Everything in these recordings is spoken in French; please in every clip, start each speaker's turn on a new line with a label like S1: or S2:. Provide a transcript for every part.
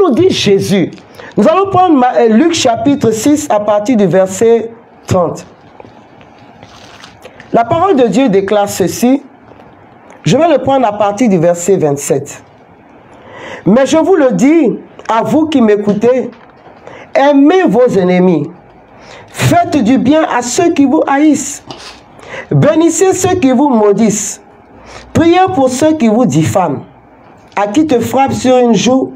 S1: nous dit Jésus? Nous allons prendre Luc chapitre 6 à partir du verset 30. La parole de Dieu déclare ceci. Je vais le prendre à partir du verset 27. Mais je vous le dis, à vous qui m'écoutez, aimez vos ennemis. Faites du bien à ceux qui vous haïssent. Bénissez ceux qui vous maudissent. Priez pour ceux qui vous diffament. À qui te frappe sur une joue,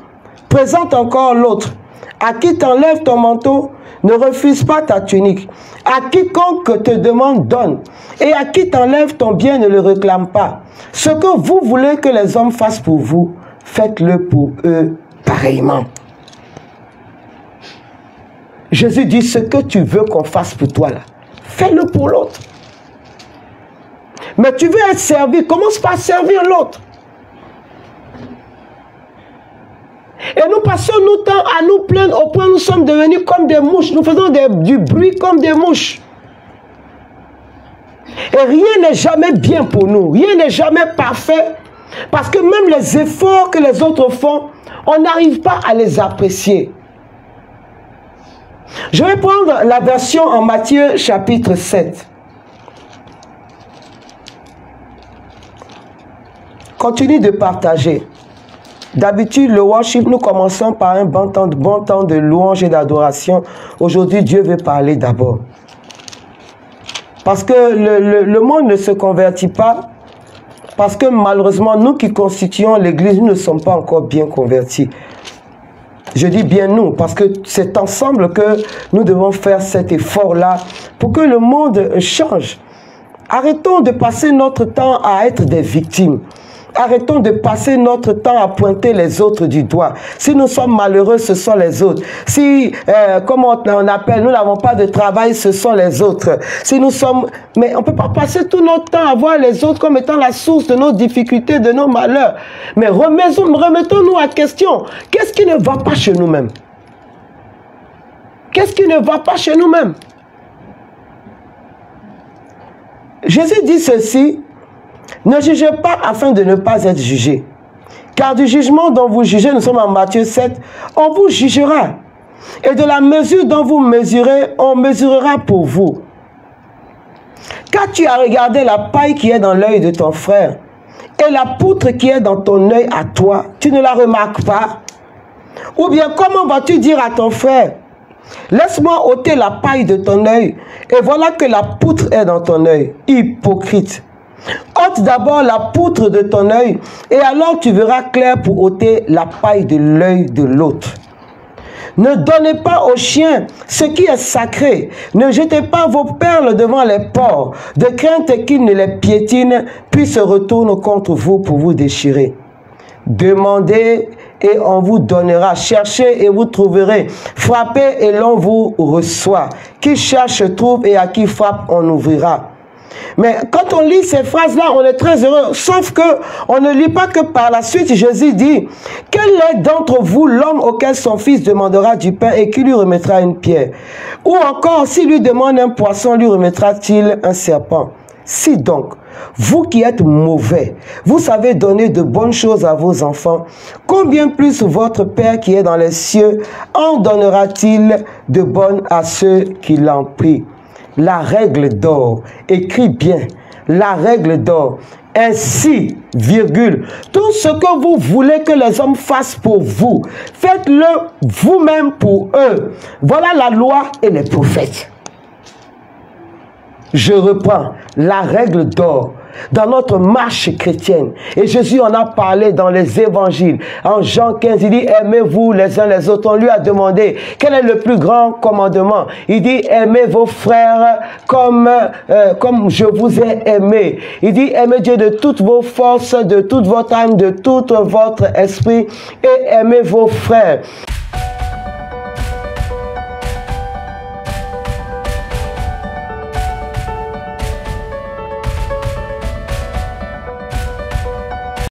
S1: présente encore l'autre. À qui t'enlève ton manteau, ne refuse pas ta tunique. À quiconque te demande, donne. Et à qui t'enlève ton bien, ne le réclame pas. Ce que vous voulez que les hommes fassent pour vous, faites-le pour eux pareillement. Jésus dit, ce que tu veux qu'on fasse pour toi, là, fais-le pour l'autre. Mais tu veux être servi, commence par servir l'autre. Et nous passons notre temps à nous plaindre au point où nous sommes devenus comme des mouches. Nous faisons du bruit comme des mouches. Et rien n'est jamais bien pour nous. Rien n'est jamais parfait. Parce que même les efforts que les autres font, on n'arrive pas à les apprécier. Je vais prendre la version en Matthieu chapitre 7. Continue de partager. D'habitude, le worship, nous commençons par un bon temps de louange et d'adoration. Aujourd'hui, Dieu veut parler d'abord. Parce que le monde ne se convertit pas. Parce que malheureusement, nous qui constituons l'Église, nous ne sommes pas encore bien convertis. Je dis bien nous, parce que c'est ensemble que nous devons faire cet effort-là pour que le monde change. Arrêtons de passer notre temps à être des victimes. Arrêtons de passer notre temps à pointer les autres du doigt. Si nous sommes malheureux, ce sont les autres. Si, comme on appelle, nous n'avons pas de travail, ce sont les autres. Si nous sommes... Mais on ne peut pas passer tout notre temps à voir les autres comme étant la source de nos difficultés, de nos malheurs. Mais remettons-nous à question. Qu'est-ce qui ne va pas chez nous-mêmes? Qu'est-ce qui ne va pas chez nous-mêmes? Jésus dit ceci. Ne jugez pas afin de ne pas être jugé. Car du jugement dont vous jugez, nous sommes en Matthieu 7, on vous jugera. Et de la mesure dont vous mesurez, on mesurera pour vous. Quand tu as regardé la paille qui est dans l'œil de ton frère et la poutre qui est dans ton œil à toi, tu ne la remarques pas? Ou bien comment vas-tu dire à ton frère, laisse-moi ôter la paille de ton œil et voilà que la poutre est dans ton œil? Hypocrite. Ôte d'abord la poutre de ton œil et alors tu verras clair pour ôter la paille de l'œil de l'autre. Ne donnez pas aux chiens ce qui est sacré. Ne jetez pas vos perles devant les porcs, de crainte qu'ils ne les piétinent, puis se retournent contre vous pour vous déchirer. Demandez et on vous donnera. Cherchez et vous trouverez. Frappez et l'on vous reçoit. Qui cherche trouve et à qui frappe on ouvrira. Mais quand on lit ces phrases-là, on est très heureux. Sauf que on ne lit pas que par la suite, Jésus dit, quel est d'entre vous l'homme auquel son fils demandera du pain et qui lui remettra une pierre? Ou encore, s'il lui demande un poisson, lui remettra-t-il un serpent? Si donc, vous qui êtes mauvais, vous savez donner de bonnes choses à vos enfants, combien plus votre Père qui est dans les cieux en donnera-t-il de bonnes à ceux qui l'en prient? La règle d'or, écris bien, la règle d'or, ainsi, virgule, tout ce que vous voulez que les hommes fassent pour vous, faites-le vous-même pour eux. Voilà la loi et les prophètes. Je reprends la règle d'or dans notre marche chrétienne. Et Jésus en a parlé dans les évangiles. En Jean 15, il dit, aimez-vous les uns les autres. On lui a demandé, quel est le plus grand commandement? Il dit, aimez vos frères comme je vous ai aimé. Il dit, aimez Dieu de toutes vos forces, de toute votre âme, de tout votre esprit et aimez vos frères.